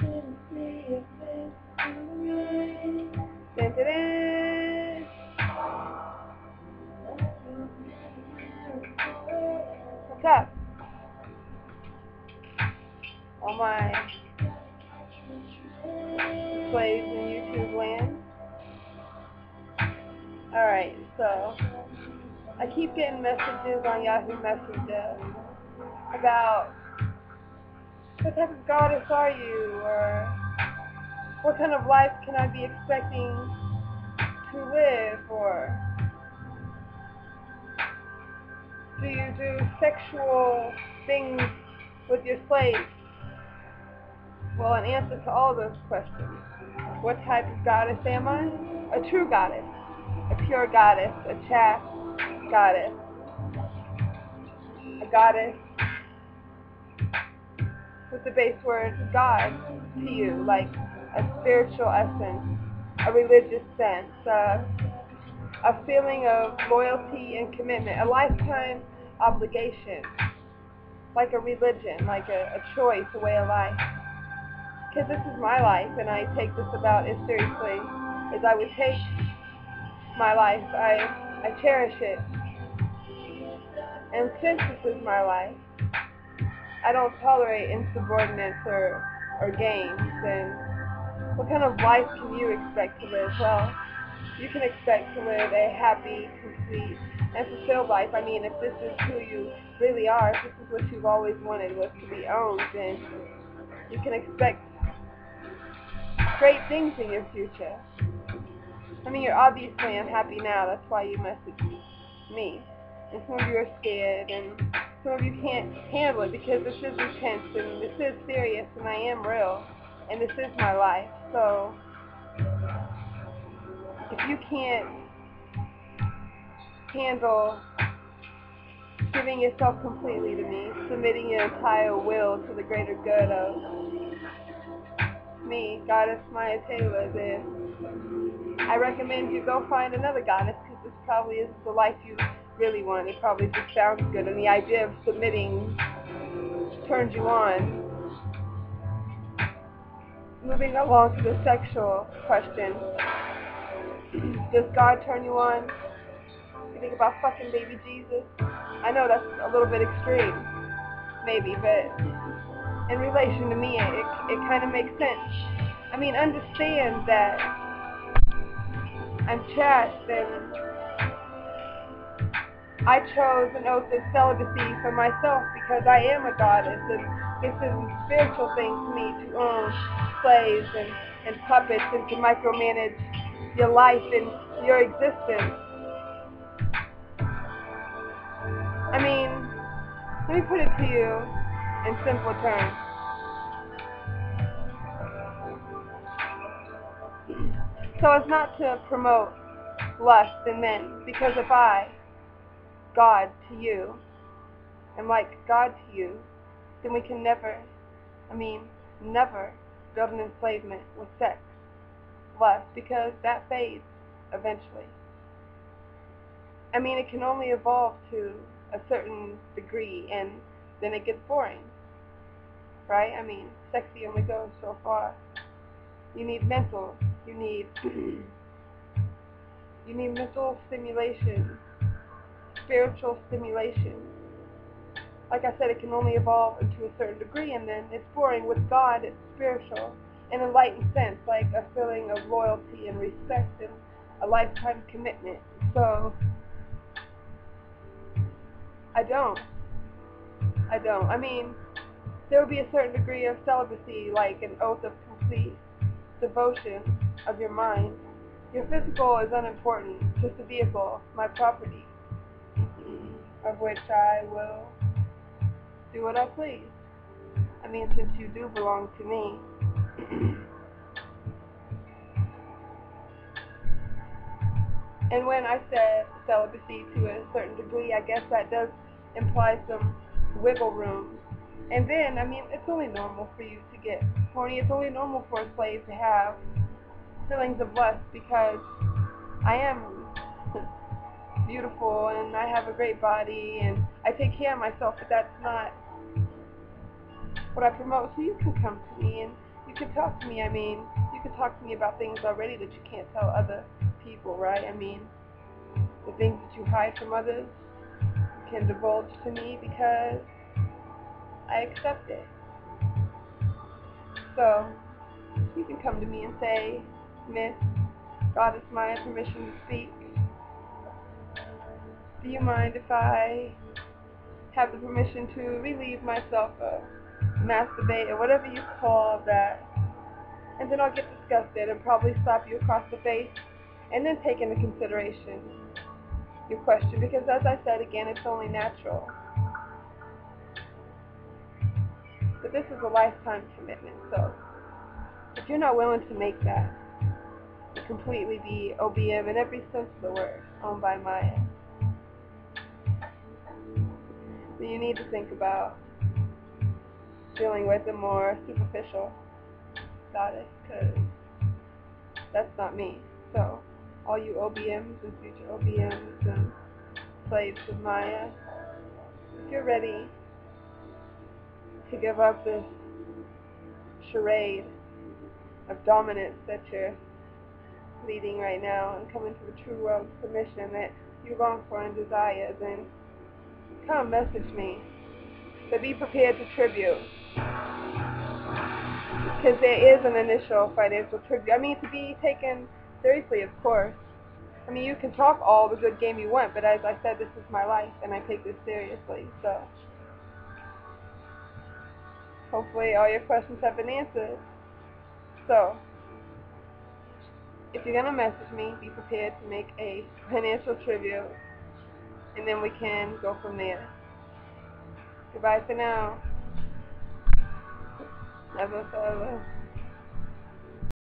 Dun, dun, dun. What's up? All my slaves in YouTube land. Alright, so I keep getting messages on Yahoo Messenger about what type of goddess are you, or what kind of life can I be expecting to live, or do you do sexual things with your slaves? Well, in answer to all those questions, what type of goddess am I? A true goddess, a pure goddess, a chaste goddess, a goddess with the base word God to you, like a spiritual essence, a religious sense, a feeling of loyalty and commitment, a lifetime obligation, like a religion, like a choice, a way of life. Because this is my life, and I take this about as seriously as I would take my life. I cherish it. And since this is my life, I don't tolerate insubordinates or games. And what kind of life can you expect to live? Well, you can expect to live a happy, complete, and fulfilled life. I mean, if this is who you really are, if this is what you've always wanted, was to be owned, then you can expect great things in your future. I mean, you're obviously unhappy now. That's why you messaged me. And some of you are scared, and some of you can't handle it because this is intense, and this is serious, and I am real, and this is my life. So if you can't handle giving yourself completely to me, submitting your entire will to the greater good of me, Goddess MYAH Taylor, then I recommend you go find another goddess, because this probably isn't the life you really want. It probably just sounds good, and the idea of submitting turns you on. Moving along to the sexual question, does God turn you on? You think about fucking baby Jesus? I know that's a little bit extreme, maybe, but in relation to me, it kind of makes sense. I mean, understand that I'm chaste, and I chose an oath of celibacy for myself because I am a goddess, and this is a spiritual thing to me, to own slaves and puppets, and to micromanage your life and your existence. I mean, let me put it to you in simple terms. So as not to promote lust in men, because if I, God to you, am like God to you, then we can never build an enslavement with sex, lust, because that fades eventually. I mean, it can only evolve to a certain degree, and then it gets boring, right? I mean, sexy only goes so far. You need mental, you need mental stimulation, spiritual stimulation. Like I said, it can only evolve to a certain degree, and then it's boring. With God, it's spiritual, in a enlightened sense, like a feeling of loyalty and respect and a lifetime commitment. So, I don't. I mean, there would be a certain degree of celibacy, like an oath of complete devotion of your mind. Your physical is unimportant, just a vehicle, my property, of which I will do what I please. I mean, since you do belong to me. And when I said celibacy to a certain degree, I guess that does imply some wiggle room. And then, I mean, it's only normal for you to get horny. It's only normal for a slave to have feelings of lust, because I am beautiful and I have a great body and I take care of myself, but that's not what I promote. So you can come to me and you can talk to me. I mean, you can talk to me about things already that you can't tell other people, right? I mean, the things that you hide from others can divulge to me because I accept it. So, you can come to me and say, Miss, Goddess Maya, permission to speak. Do you mind if I have the permission to relieve myself or masturbate or whatever you call that? And then I'll get disgusted and probably slap you across the face and then take into consideration your question, because as I said again, it's only natural. But this is a lifetime commitment, so if you're not willing to make that, to completely be OBM in every sense of the word, owned by Maya, then you need to think about dealing with the more superficial goddess, because that's not me. So, all you OBMs and future OBMs and slaves of Maya, if you're ready to give up this charade of dominance that you're leading right now and come into the true world submission that you long for and desire, then come message me. But be prepared to tribute, because there is an initial financial tribute. I mean, to be taken seriously, of course. I mean, you can talk all the good game you want, but as I said, this is my life, and I take this seriously. So, hopefully all your questions have been answered. So, if you're going to message me, be prepared to make a financial tribute, and then we can go from there. Goodbye for now. Never forever.